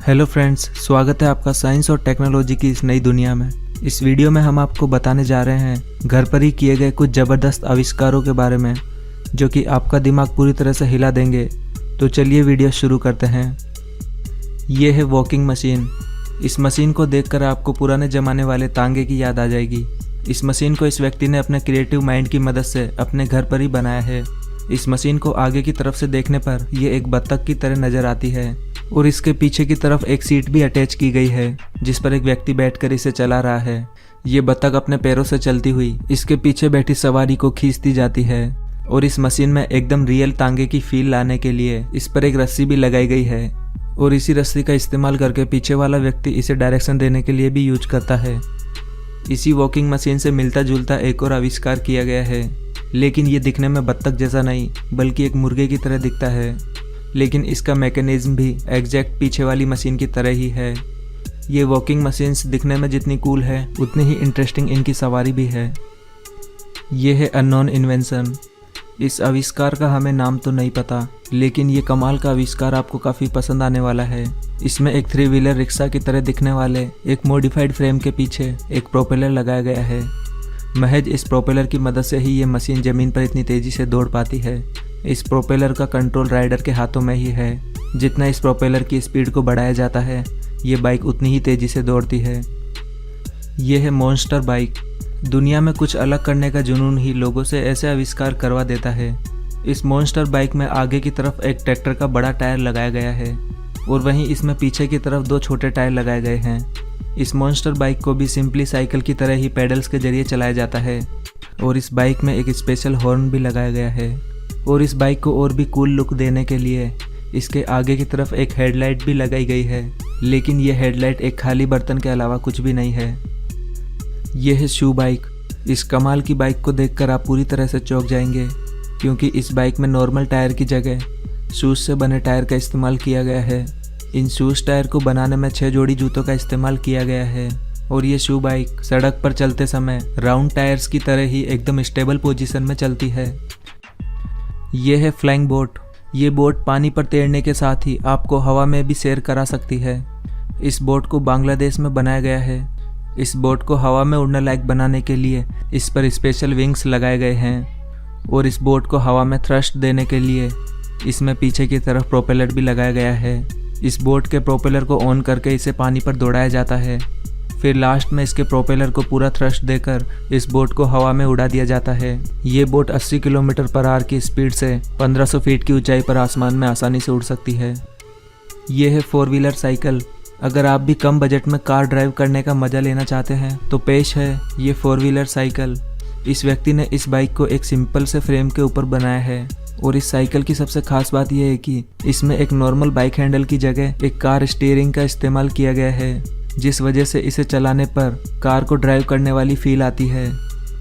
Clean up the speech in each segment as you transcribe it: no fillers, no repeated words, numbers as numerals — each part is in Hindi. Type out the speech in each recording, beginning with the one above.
हेलो फ्रेंड्स, स्वागत है आपका साइंस और टेक्नोलॉजी की इस नई दुनिया में। इस वीडियो में हम आपको बताने जा रहे हैं घर पर ही किए गए कुछ ज़बरदस्त आविष्कारों के बारे में जो कि आपका दिमाग पूरी तरह से हिला देंगे। तो चलिए वीडियो शुरू करते हैं। ये है वॉकिंग मशीन। इस मशीन को देखकर आपको पुराने ज़माने वाले तांगे की याद आ जाएगी। इस मशीन को इस व्यक्ति ने अपने क्रिएटिव माइंड की मदद से अपने घर पर ही बनाया है। इस मशीन को आगे की तरफ से देखने पर यह एक बत्तख की तरह नज़र आती है और इसके पीछे की तरफ एक सीट भी अटैच की गई है जिस पर एक व्यक्ति बैठकर इसे चला रहा है। ये बत्तख अपने पैरों से चलती हुई इसके पीछे बैठी सवारी को खींचती जाती है और इस मशीन में एकदम रियल तांगे की फील लाने के लिए इस पर एक रस्सी भी लगाई गई है और इसी रस्सी का इस्तेमाल करके पीछे वाला व्यक्ति इसे डायरेक्शन देने के लिए भी यूज करता है। इसी वॉकिंग मशीन से मिलता जुलता एक और आविष्कार किया गया है, लेकिन ये दिखने में बत्तख जैसा नहीं बल्कि एक मुर्गे की तरह दिखता है, लेकिन इसका मैकेनिज्म भी एग्जैक्ट पीछे वाली मशीन की तरह ही है। ये वॉकिंग मशीन्स दिखने में जितनी कूल है उतनी ही इंटरेस्टिंग इनकी सवारी भी है। ये है अननोन इन्वेंशन। इस आविष्कार का हमें नाम तो नहीं पता, लेकिन ये कमाल का आविष्कार आपको काफ़ी पसंद आने वाला है। इसमें एक 3 व्हीलर रिक्शा की तरह दिखने वाले एक मॉडिफाइड फ्रेम के पीछे एक प्रोपेलर लगाया गया है। महज इस प्रोपेलर की मदद से ही ये मशीन ज़मीन पर इतनी तेज़ी से दौड़ पाती है। इस प्रोपेलर का कंट्रोल राइडर के हाथों में ही है। जितना इस प्रोपेलर की स्पीड को बढ़ाया जाता है ये बाइक उतनी ही तेज़ी से दौड़ती है। ये है मॉन्स्टर बाइक। दुनिया में कुछ अलग करने का जुनून ही लोगों से ऐसे आविष्कार करवा देता है। इस मॉन्स्टर बाइक में आगे की तरफ एक ट्रैक्टर का बड़ा टायर लगाया गया है और वहीं इसमें पीछे की तरफ 2 छोटे टायर लगाए गए हैं। इस मॉन्स्टर बाइक को भी सिंपली साइकिल की तरह ही पेडल्स के जरिए चलाया जाता है और इस बाइक में एक स्पेशल हॉर्न भी लगाया गया है। और इस बाइक को और भी कूल लुक देने के लिए इसके आगे की तरफ एक हेडलाइट भी लगाई गई है, लेकिन यह हेडलाइट एक खाली बर्तन के अलावा कुछ भी नहीं है। यह है शू बाइक। इस कमाल की बाइक को देखकर आप पूरी तरह से चौंक जाएंगे, क्योंकि इस बाइक में नॉर्मल टायर की जगह शूज़ से बने टायर का इस्तेमाल किया गया है। इन शूज़ टायर को बनाने में 6 जोड़ी जूतों का इस्तेमाल किया गया है और ये शू बाइक सड़क पर चलते समय राउंड टायर्स की तरह ही एकदम स्टेबल पोजीशन में चलती है। ये है फ्लाइंग बोट। ये बोट पानी पर तैरने के साथ ही आपको हवा में भी सैर करा सकती है। इस बोट को बांग्लादेश में बनाया गया है। इस बोट को हवा में उड़ने लायक बनाने के लिए इस पर स्पेशल विंग्स लगाए गए हैं और इस बोट को हवा में थ्रस्ट देने के लिए इसमें पीछे की तरफ प्रोपेलर भी लगाया गया है। इस बोट के प्रोपेलर को ऑन करके इसे पानी पर दौड़ाया जाता है, फिर लास्ट में इसके प्रोपेलर को पूरा थ्रस्ट देकर इस बोट को हवा में उड़ा दिया जाता है। ये बोट 80 किलोमीटर पर आवर की स्पीड से 1500 फीट की ऊंचाई पर आसमान में आसानी से उड़ सकती है। ये है 4 व्हीलर साइकिल। अगर आप भी कम बजट में कार ड्राइव करने का मज़ा लेना चाहते हैं तो पेश है ये 4 व्हीलर साइकिल। इस व्यक्ति ने इस बाइक को एक सिंपल से फ्रेम के ऊपर बनाया है और इस साइकिल की सबसे खास बात यह है कि इसमें एक नॉर्मल बाइक हैंडल की जगह एक कार स्टीयरिंग का इस्तेमाल किया गया है, जिस वजह से इसे चलाने पर कार को ड्राइव करने वाली फील आती है।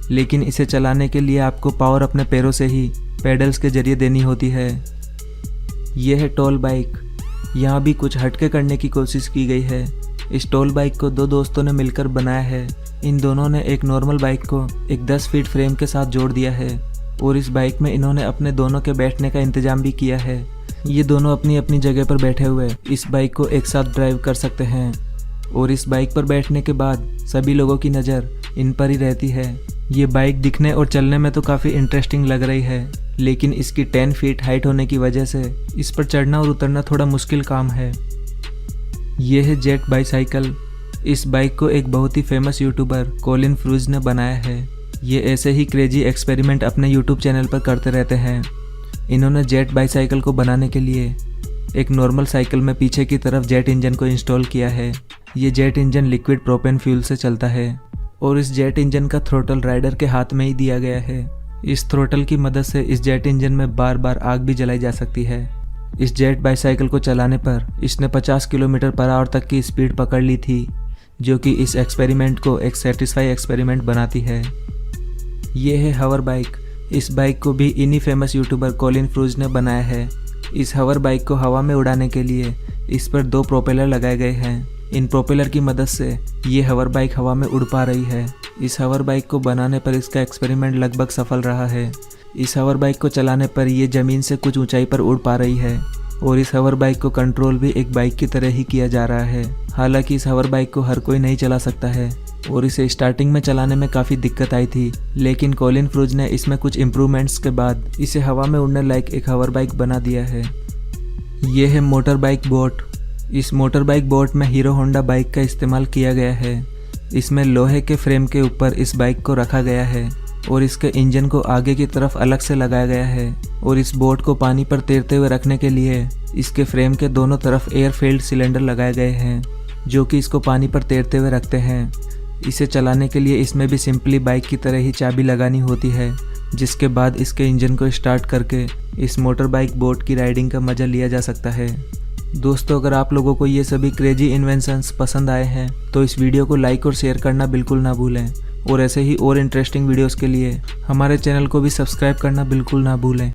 लेकिन इसे चलाने के लिए आपको पावर अपने पैरों से ही पेडल्स के जरिए देनी होती है। यह है टॉल बाइक। यहाँ भी कुछ हटके करने की कोशिश की गई है। इस टॉल बाइक को 2 दोस्तों ने मिलकर बनाया है। इन दोनों ने एक नॉर्मल बाइक को एक 10 फीट फ्रेम के साथ जोड़ दिया है और इस बाइक में इन्होंने अपने दोनों के बैठने का इंतजाम भी किया है। ये दोनों अपनी अपनी जगह पर बैठे हुए इस बाइक को एक साथ ड्राइव कर सकते हैं और इस बाइक पर बैठने के बाद सभी लोगों की नज़र इन पर ही रहती है। ये बाइक दिखने और चलने में तो काफ़ी इंटरेस्टिंग लग रही है, लेकिन इसकी 10 फीट हाइट होने की वजह से इस पर चढ़ना और उतरना थोड़ा मुश्किल काम है। ये है जेट बाईसाइकिल। इस बाइक को एक बहुत ही फेमस यूट्यूबर कोलिन फ्रूज ने बनाया है। ये ऐसे ही क्रेजी एक्सपेरिमेंट अपने यूट्यूब चैनल पर करते रहते हैं। इन्होंने जेट बाईसाइकिल को बनाने के लिए एक नॉर्मल साइकिल में पीछे की तरफ जेट इंजन को इंस्टॉल किया है। ये jet engine liquid propane fuel से चलता है और इस जेट इंजन का थ्रोटल राइडर के हाथ में ही दिया गया है। इस थ्रोटल की मदद से इस जेट इंजन में बार बार आग भी जलाई जा सकती है। इस जेट बाईसाइकिल को चलाने पर इसने 50 किलोमीटर पर आवर तक की स्पीड पकड़ ली थी, जो कि इस एक्सपेरिमेंट को एक सेटिस्फाई एक्सपेरिमेंट बनाती है। ये है हवर बाइक। इस बाइक को भी इन्हीं फेमस यूट्यूबर कोलिन फ्रूज ने बनाया है। इस हवर बाइक को हवा में उड़ाने के लिए इस पर 2 प्रोपेलर लगाए गए हैं। इन प्रोपेलर की मदद से ये हवर बाइक हवा में उड़ पा रही है। इस हवर बाइक को बनाने पर इसका एक्सपेरिमेंट लगभग सफल रहा है। इस हवर बाइक को चलाने पर ये ज़मीन से कुछ ऊंचाई पर उड़ पा रही है। और इस हवर बाइक को कंट्रोल भी एक बाइक की तरह ही किया जा रहा है। हालांकि इस हवर बाइक को हर कोई नहीं चला सकता है और इसे स्टार्टिंग में चलाने में काफ़ी दिक्कत आई थी, लेकिन कॉलिन फ्रूज ने इसमें कुछ इम्प्रूवमेंट्स के बाद इसे हवा में उड़ने लायक एक हवर बाइक बना दिया है। ये है मोटर बाइक बोट। इस मोटर बाइक बोट में हीरो होंडा बाइक का इस्तेमाल किया गया है। इसमें लोहे के फ्रेम के ऊपर इस बाइक को रखा गया है और इसके इंजन को आगे की तरफ अलग से लगाया गया है और इस बोट को पानी पर तैरते हुए रखने के लिए इसके फ्रेम के दोनों तरफ एयर फील्ड सिलेंडर लगाए गए हैं, जो कि इसको पानी पर तैरते हुए रखते हैं। इसे चलाने के लिए इसमें भी सिंपली बाइक की तरह ही चाबी लगानी होती है, जिसके बाद इसके इंजन को स्टार्ट करके इस मोटर बाइक बोट की राइडिंग का मज़ा लिया जा सकता है। दोस्तों, अगर आप लोगों को ये सभी क्रेजी इन्वेंशंस पसंद आए हैं तो इस वीडियो को लाइक और शेयर करना बिल्कुल ना भूलें और ऐसे ही और इंटरेस्टिंग वीडियोस के लिए हमारे चैनल को भी सब्सक्राइब करना बिल्कुल ना भूलें।